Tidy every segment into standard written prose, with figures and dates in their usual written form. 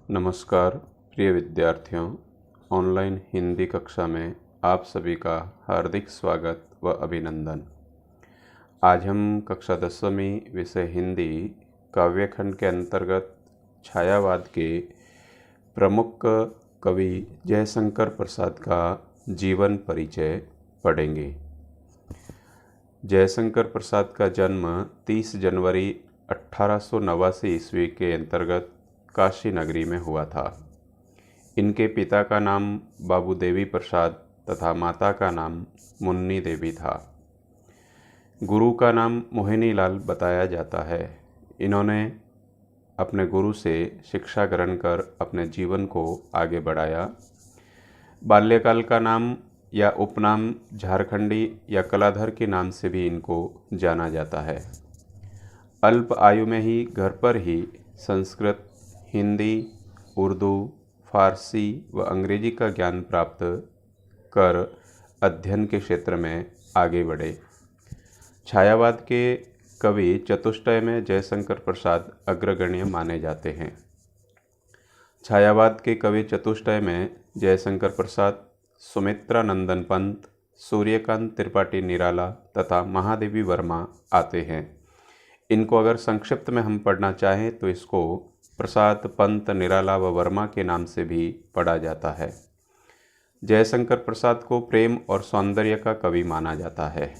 नमस्कार प्रिय विद्यार्थियों, ऑनलाइन हिंदी कक्षा में आप सभी का हार्दिक स्वागत व अभिनंदन। आज हम कक्षा 10वीं विषय हिंदी काव्यखंड के अंतर्गत छायावाद के प्रमुख कवि जयशंकर प्रसाद का जीवन परिचय पढ़ेंगे। जयशंकर प्रसाद का जन्म 30 जनवरी 1889 ईस्वी के अंतर्गत काशी नगरी में हुआ था। इनके पिता का नाम बाबू देवी प्रसाद तथा माता का नाम मुन्नी देवी था। गुरु का नाम मोहिनी लाल बताया जाता है। इन्होंने अपने गुरु से शिक्षा ग्रहण कर अपने जीवन को आगे बढ़ाया। बाल्यकाल का नाम या उपनाम झारखंडी या कलाधर के नाम से भी इनको जाना जाता है। अल्प आयु में ही घर पर ही संस्कृत, हिंदी, उर्दू, फारसी व अंग्रेजी का ज्ञान प्राप्त कर अध्ययन के क्षेत्र में आगे बढ़े। छायावाद के कवि चतुष्टय में जयशंकर प्रसाद अग्रगण्य माने जाते हैं। छायावाद के कवि चतुष्टय में जयशंकर प्रसाद, सुमित्रा नंदन पंत, सूर्यकांत त्रिपाठी निराला तथा महादेवी वर्मा आते हैं। इनको अगर संक्षिप्त में हम पढ़ना चाहें तो इसको प्रसाद, पंत, निराला व वर्मा के नाम से भी पढ़ा जाता है। जयशंकर प्रसाद को प्रेम और सौंदर्य का कवि माना जाता है।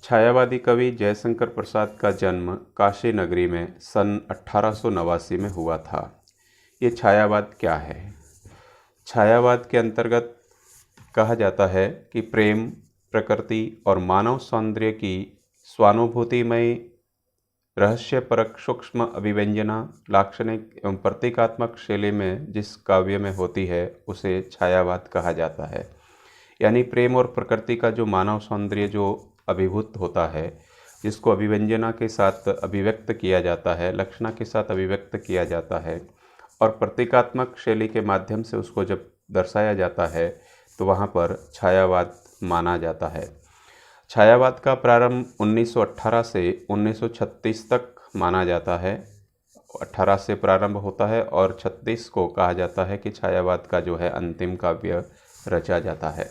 छायावादी कवि जयशंकर प्रसाद का जन्म काशी नगरी में सन 1889 में हुआ था। ये छायावाद क्या है? छायावाद के अंतर्गत कहा जाता है कि प्रेम, प्रकृति और मानव सौंदर्य की स्वानुभूतिमय रहस्यपरक सूक्ष्म अभिव्यंजना लाक्षणिक एवं प्रतीकात्मक शैली में जिस काव्य में होती है उसे छायावाद कहा जाता है। यानी प्रेम और प्रकृति का जो मानव सौंदर्य जो अभिभूत होता है, जिसको अभिव्यंजना के साथ अभिव्यक्त किया जाता है, लक्षणा के साथ अभिव्यक्त किया जाता है और प्रतीकात्मक शैली के माध्यम से उसको जब दर्शाया जाता है तो वहाँ पर छायावाद माना जाता है। छायावाद का प्रारंभ 1918 से 1936 तक माना जाता है। 18 से प्रारंभ होता है और 36 को कहा जाता है कि छायावाद का जो है अंतिम काव्य रचा जाता है।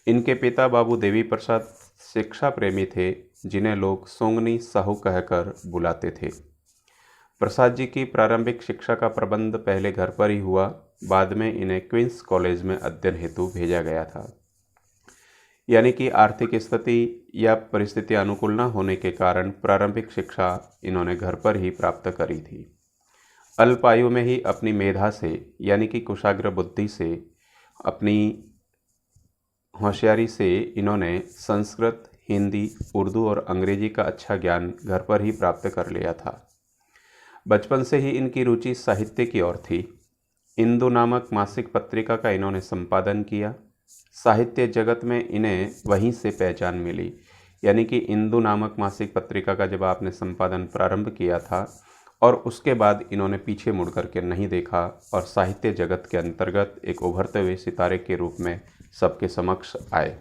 इनके पिता बाबू देवी प्रसाद शिक्षा प्रेमी थे, जिन्हें लोग सोंगनी साहू कहकर बुलाते थे। प्रसाद जी की प्रारंभिक शिक्षा का प्रबंध पहले घर पर ही हुआ, बाद में इन्हें क्वींस कॉलेज में अध्ययन हेतु भेजा गया था। यानी कि आर्थिक स्थिति या परिस्थिति अनुकूल न होने के कारण प्रारंभिक शिक्षा इन्होंने घर पर ही प्राप्त करी थी। अल्प आयु में ही अपनी मेधा से यानी कि कुशाग्र बुद्धि से, अपनी होशियारी से इन्होंने संस्कृत, हिंदी, उर्दू और अंग्रेजी का अच्छा ज्ञान घर पर ही प्राप्त कर लिया था। बचपन से ही इनकी रुचि साहित्य की ओर थी। इंदु नामक मासिक पत्रिका का इन्होंने संपादन किया। साहित्य जगत में इन्हें वहीं से पहचान मिली। यानी कि इंदु नामक मासिक पत्रिका का जब आपने संपादन प्रारंभ किया था और उसके बाद इन्होंने पीछे मुड़ करके नहीं देखा और साहित्य जगत के अंतर्गत एक उभरते हुए सितारे के रूप में सबके समक्ष आए।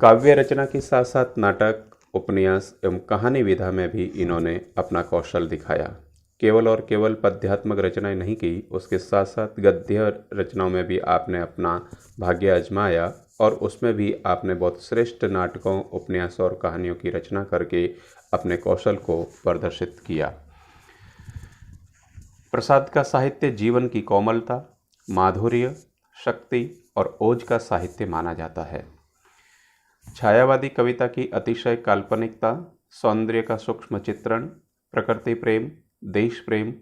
काव्य रचना के साथ साथ नाटक, उपन्यास एवं कहानी विधा में भी इन्होंने अपना कौशल दिखाया। केवल और केवल पद्यात्मक रचनाएं नहीं की, उसके साथ साथ गद्य रचनाओं में भी आपने अपना भाग्य आजमाया और उसमें भी आपने बहुत श्रेष्ठ नाटकों, उपन्यास और कहानियों की रचना करके अपने कौशल को प्रदर्शित किया। प्रसाद का साहित्य जीवन की कोमलता, माधुर्य, शक्ति और ओज का साहित्य माना जाता है। छायावादी कविता की अतिशय काल्पनिकता, सौंदर्य का सूक्ष्म चित्रण, प्रकृति प्रेम, देश प्रेम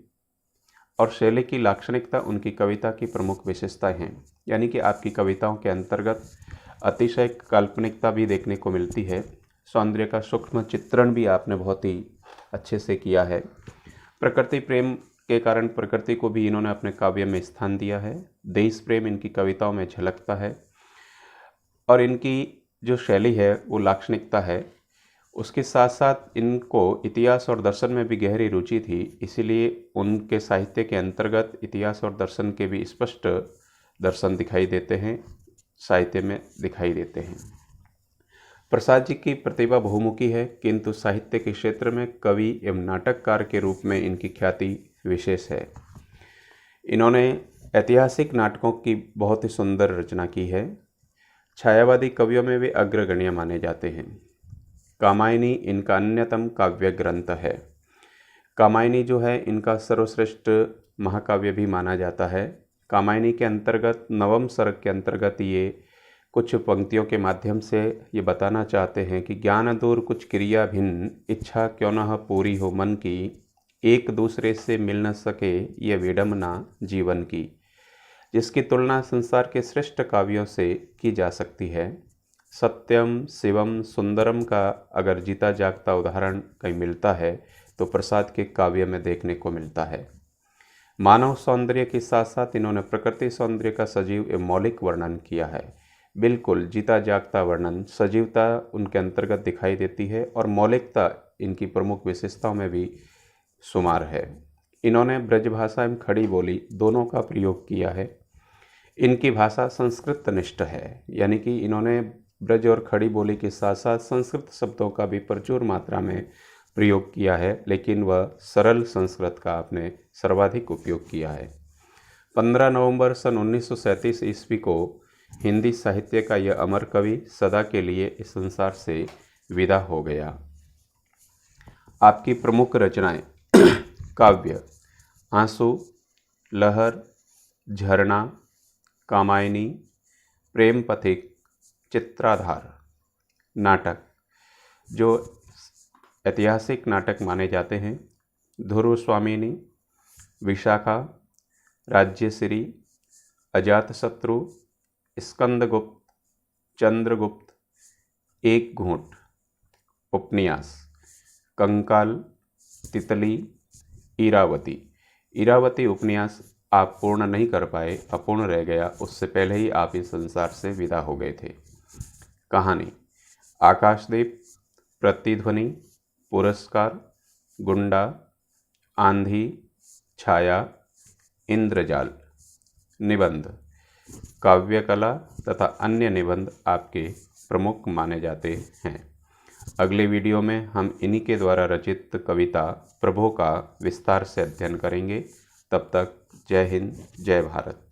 और शैली की लाक्षणिकता उनकी कविता की प्रमुख विशेषताएं हैं। यानी कि आपकी कविताओं के अंतर्गत अतिशय काल्पनिकता भी देखने को मिलती है, सौंदर्य का सूक्ष्म चित्रण भी आपने बहुत ही अच्छे से किया है। प्रकृति प्रेम के कारण प्रकृति को भी इन्होंने अपने काव्य में स्थान दिया है। देश प्रेम इनकी कविताओं में झलकता है और इनकी जो शैली है वो लाक्षणिकता है। उसके साथ साथ इनको इतिहास और दर्शन में भी गहरी रुचि थी, इसीलिए उनके साहित्य के अंतर्गत इतिहास और दर्शन के भी स्पष्ट दर्शन दिखाई देते हैं, साहित्य में दिखाई देते हैं। प्रसाद जी की प्रतिभा बहुमुखी है, किंतु साहित्य के क्षेत्र में कवि एवं नाटककार के रूप में इनकी ख्याति विशेष है। इन्होंने ऐतिहासिक नाटकों की बहुत ही सुंदर रचना की है। छायावादी कवियों में वे अग्रगण्य माने जाते हैं। कामायनी इनका अन्यतम काव्य ग्रंथ है। कामायनी जो है इनका सर्वश्रेष्ठ महाकाव्य भी माना जाता है। कामायनी के अंतर्गत नवम सर्ग के अंतर्गत ये कुछ पंक्तियों के माध्यम से ये बताना चाहते हैं कि ज्ञान दूर कुछ क्रिया भिन्न, इच्छा क्यों न पूरी हो मन की, एक दूसरे से मिल न सके ये विडम्बना जीवन की। जिसकी तुलना संसार के श्रेष्ठ काव्यों से की जा सकती है। सत्यम शिवम सुंदरम का अगर जीता जागता उदाहरण कहीं मिलता है तो प्रसाद के काव्य में देखने को मिलता है। मानव सौंदर्य के साथ साथ इन्होंने प्रकृति सौंदर्य का सजीव एवं मौलिक वर्णन किया है। बिल्कुल जीता जागता वर्णन, सजीवता उनके अंतर्गत दिखाई देती है और मौलिकता इनकी प्रमुख विशेषताओं में भी शुमार है। इन्होंने ब्रजभाषा एवं खड़ी बोली दोनों का प्रयोग किया है। इनकी भाषा संस्कृत निष्ठ है, यानी कि इन्होंने ब्रज और खड़ी बोली के साथ साथ संस्कृत शब्दों का भी प्रचुर मात्रा में प्रयोग किया है, लेकिन वह सरल संस्कृत का आपने सर्वाधिक उपयोग किया है। 15 नवंबर सन 1937 ईस्वी को हिंदी साहित्य का यह अमर कवि सदा के लिए इस संसार से विदा हो गया। आपकी प्रमुख रचनाएं काव्य आंसू, लहर, झरना, कामायनी, प्रेम पथिक, चित्राधार। नाटक जो ऐतिहासिक नाटक माने जाते हैं ध्रुव स्वामिनी, विशाखा, राज्यश्री, अजातशत्रु, स्कंदगुप्त, चंद्रगुप्त, एक घूंट। उपन्यास कंकाल, तितली, इरावती। इरावती उपन्यास आप पूर्ण नहीं कर पाए, अपूर्ण रह गया, उससे पहले ही आप इस संसार से विदा हो गए थे। कहानी आकाशदीप, प्रतिध्वनि, पुरस्कार, गुंडा, आंधी, छाया, इंद्रजाल। निबंध काव्यकला तथा अन्य निबंध आपके प्रमुख माने जाते हैं। अगले वीडियो में हम इन्हीं के द्वारा रचित कविता प्रभो का विस्तार से अध्ययन करेंगे। तब तक जय हिंद, जय भारत।